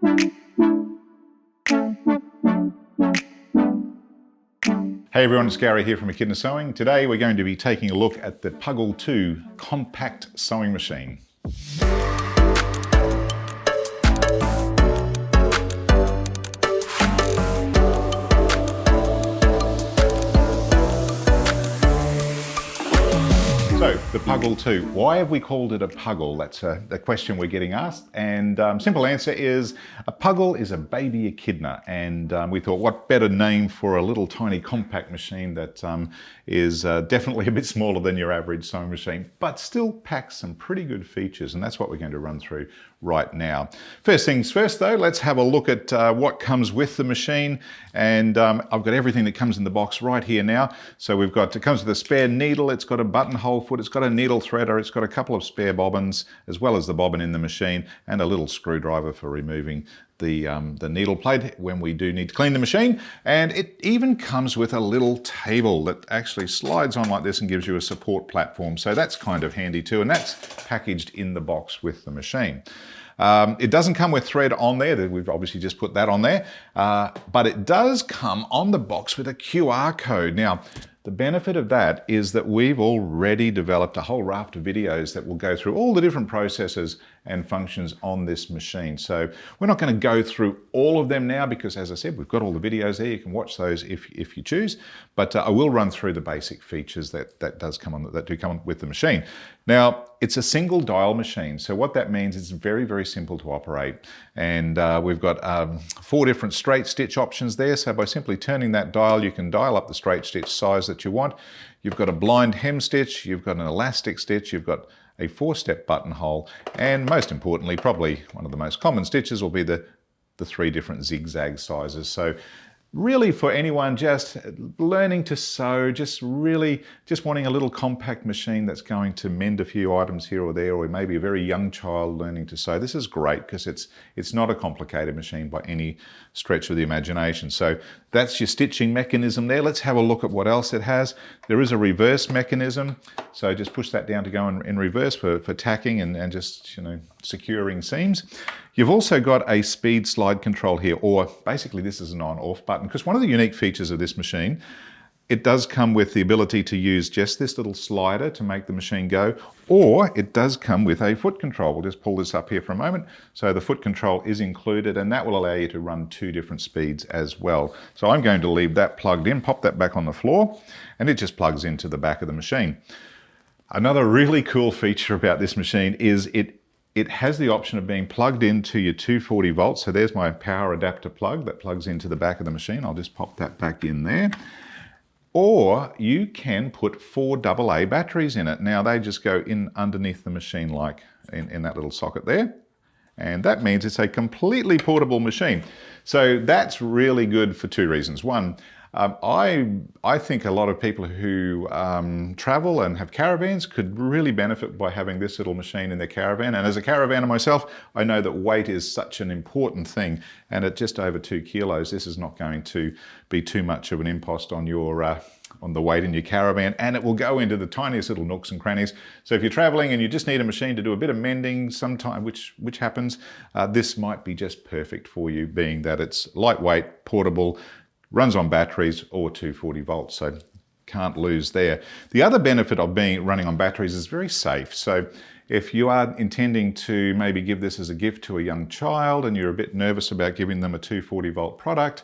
Hey everyone, it's Gary here from Echidna Sewing. Today we're going to be taking a look at the Puggle 2 compact sewing machine. So, the Puggle 2. Why have we called it a Puggle? That's the question we're getting asked. And simple answer is, a Puggle is a baby echidna. And we thought, what better name for a little tiny compact machine that is definitely a bit smaller than your average sewing machine, but still packs some pretty good features. And that's what we're going to run through right now. First things first though, let's have a look at what comes with the machine. And I've got everything that comes in the box right here now. So it comes with a spare needle, it's got a buttonhole foot, it's got a needle threader, it's got a couple of spare bobbins, as well as the bobbin in the machine, and a little screwdriver for removing the needle plate when we do need to clean the machine. And it even comes with a little table that actually slides on like this and gives you a support platform. So that's kind of handy too, and that's packaged in the box with the machine. It doesn't come with thread on there, we've obviously just put that on there, but it does come on the box with a QR code. Now, the benefit of that is that we've already developed a whole raft of videos that will go through all the different processes and functions on this machine. So we're not going to go through all of them now because, as I said, we've got all the videos there. You can watch those if you choose, but I will run through the basic features that do come with the machine. Now, it's a single dial machine. So what that means is it's very, very simple to operate. And we've got 4 different straight stitch options there. So by simply turning that dial, you can dial up the straight stitch size that you want. You've got a blind hem stitch, you've got an elastic stitch, you've got a 4-step buttonhole, and most importantly, probably one of the most common stitches will be the 3 different zigzag sizes. So really for anyone just learning to sew, just wanting a little compact machine that's going to mend a few items here or there, or maybe a very young child learning to sew, this is great because it's not a complicated machine by any stretch of the imagination. So that's your stitching mechanism there. Let's have a look at what else it has. There is a reverse mechanism. So just push that down to go in reverse for tacking and just, securing seams. You've also got a speed slide control here, or basically this is an on-off button, because one of the unique features of this machine, it does come with the ability to use just this little slider to make the machine go, or it does come with a foot control. We'll just pull this up here for a moment. So the foot control is included, and that will allow you to run 2 different speeds as well. So I'm going to leave that plugged in, pop that back on the floor, and it just plugs into the back of the machine. Another really cool feature about this machine is it has the option of being plugged into your 240 volts. So there's my power adapter plug that plugs into the back of the machine. I'll just pop that back in there. Or you can put 4 AA batteries in it. Now they just go in underneath the machine like in that little socket there. And that means it's a completely portable machine. So that's really good for 2 reasons. One, I think a lot of people who travel and have caravans could really benefit by having this little machine in their caravan. And as a caravaner myself, I know that weight is such an important thing. And at just over 2 kilos, this is not going to be too much of an impost on your on the weight in your caravan, and it will go into the tiniest little nooks and crannies. So if you're traveling and you just need a machine to do a bit of mending sometime, which happens, this might be just perfect for you, being that it's lightweight, portable, runs on batteries or 240 volts, so can't lose there. The other benefit of running on batteries is very safe. So if you are intending to maybe give this as a gift to a young child and you're a bit nervous about giving them a 240 volt product,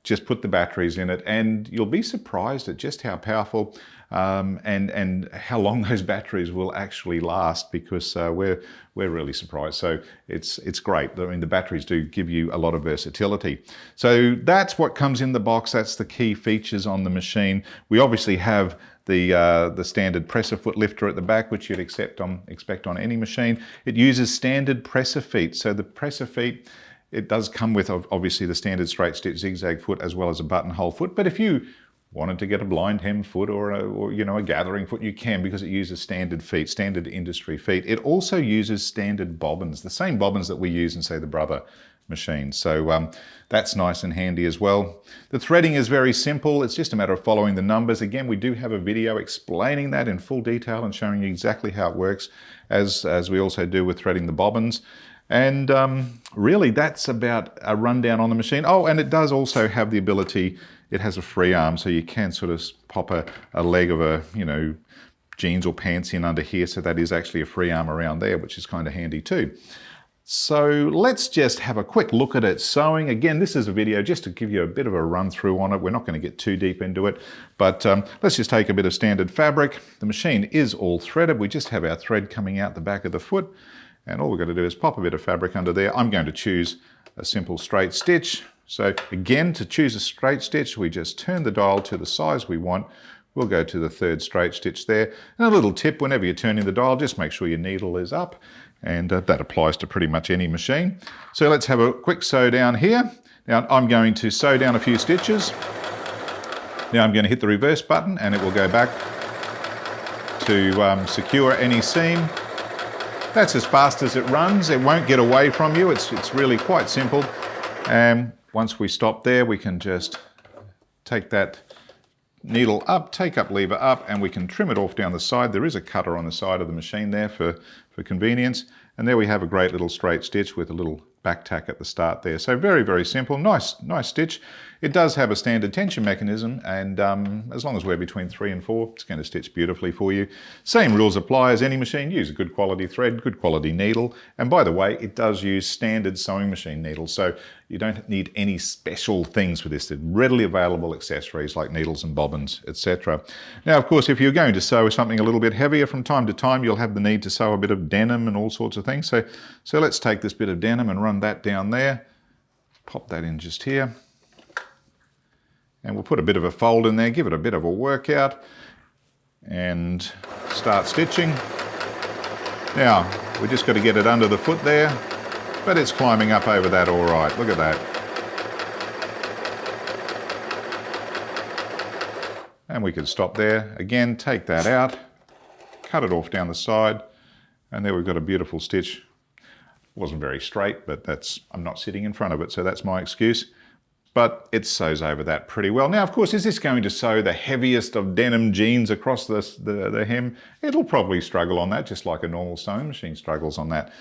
just put the batteries in it and you'll be surprised at just how powerful and how long those batteries will actually last, because we're really surprised. So it's great. I mean, the batteries do give you a lot of versatility. So that's what comes in the box. That's the key features on the machine. We obviously have the standard presser foot lifter at the back, which you'd expect on any machine. It uses standard presser feet. So the presser feet, it does come with obviously the standard straight stitch zigzag foot as well as a buttonhole foot. But if you wanted to get a blind hem foot or a gathering foot, you can, because it uses standard feet, standard industry feet. It also uses standard bobbins, the same bobbins that we use in, say, the Brother machine. So that's nice and handy as well. The threading is very simple. It's just a matter of following the numbers. Again, we do have a video explaining that in full detail and showing you exactly how it works, as we also do with threading the bobbins. And really that's about a rundown on the machine. Oh, and it does also have the ability, it has a free arm, so you can sort of pop a leg of a, you know, jeans or pants in under here, so that is actually a free arm around there, which is kind of handy too. So let's just have a quick look at it sewing. Again, this is a video just to give you a bit of a run through on it. We're not going to get too deep into it, but let's just take a bit of standard fabric. The machine is all threaded. We just have our thread coming out the back of the foot, and all we've got to do is pop a bit of fabric under there. I'm going to choose a simple straight stitch. So again, to choose a straight stitch, we just turn the dial to the size we want. We'll go to the third straight stitch there. And a little tip, whenever you're turning the dial, just make sure your needle is up. And that applies to pretty much any machine. So let's have a quick sew down here. Now I'm going to sew down a few stitches. Now I'm going to hit the reverse button and it will go back to secure any seam. That's as fast as it runs. It won't get away from you. It's really quite simple. And once we stop there, we can just take that needle up, take up lever up, and we can trim it off down the side. There is a cutter on the side of the machine there for convenience. And there we have a great little straight stitch with a little back tack at the start there. So very, very simple, nice stitch. It does have a standard tension mechanism, and as long as we're between 3 and 4, it's going to stitch beautifully for you. Same rules apply as any machine. Use a good quality thread, good quality needle. And by the way, it does use standard sewing machine needles, so you don't need any special things for this. They're readily available accessories like needles and bobbins, etc. Now, of course, if you're going to sew something a little bit heavier, from time to time, you'll have the need to sew a bit of denim and all sorts of things. So let's take this bit of denim and run that down there. Pop that in just here. And we'll put a bit of a fold in there, give it a bit of a workout, and start stitching. Now, we just got to get it under the foot there, but it's climbing up over that all right. Look at that. And we could stop there. Again, take that out, cut it off down the side, and there we've got a beautiful stitch. It wasn't very straight, but I'm not sitting in front of it, so that's my excuse. But it sews over that pretty well. Now, of course, is this going to sew the heaviest of denim jeans across the hem? It'll probably struggle on that, just like a normal sewing machine struggles on that.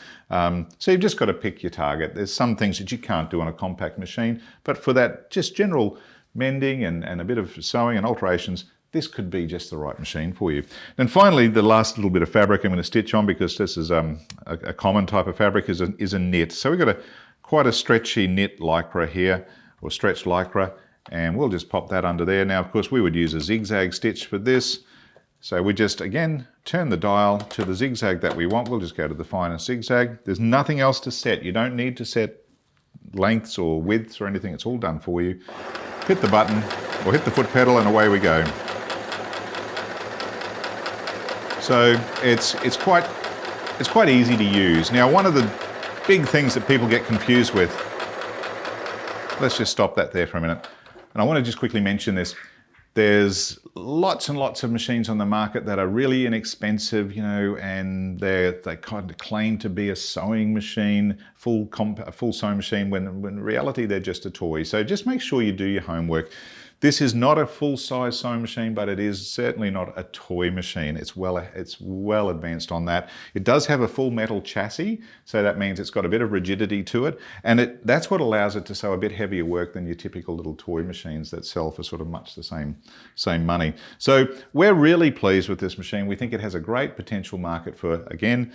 So you've just got to pick your target. There's some things that you can't do on a compact machine, but for that just general mending and a bit of sewing and alterations, this could be just the right machine for you. And finally, the last little bit of fabric I'm going to stitch on, because this is a common type of fabric, is a knit. So we've got quite a stretchy knit lycra here, or stretched lycra, and we'll just pop that under there. Now, of course, we would use a zigzag stitch for this. So we just, again, turn the dial to the zigzag that we want. We'll just go to the finest zigzag. There's nothing else to set. You don't need to set lengths or widths or anything. It's all done for you. Hit the button or hit the foot pedal and away we go. So it's quite easy to use. Now, one of the big things that people get confused with, let's just stop that there for a minute. And I want to just quickly mention this. There's lots and lots of machines on the market that are really inexpensive, you know, and they kind of claim to be a sewing machine, a full sewing machine, when in reality they're just a toy. So just make sure you do your homework. This is not a full-size sewing machine, but it is certainly not a toy machine. It's well advanced on that. It does have a full metal chassis, so that means it's got a bit of rigidity to it, and that's what allows it to sew a bit heavier work than your typical little toy machines that sell for sort of much the same money. So we're really pleased with this machine. We think it has a great potential market for, again,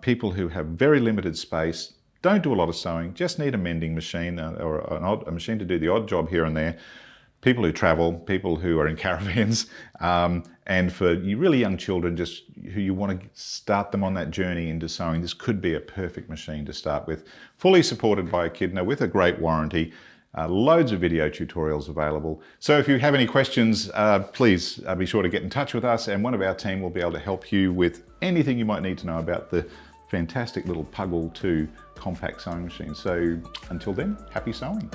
people who have very limited space, don't do a lot of sewing, just need a mending machine or a machine to do the odd job here and there. People who travel, people who are in caravans, and for you really young children, just who you want to start them on that journey into sewing, this could be a perfect machine to start with. Fully supported by Echidna with a great warranty, loads of video tutorials available. So if you have any questions, please be sure to get in touch with us, and one of our team will be able to help you with anything you might need to know about the fantastic little Puggle 2 compact sewing machine. So until then, happy sewing.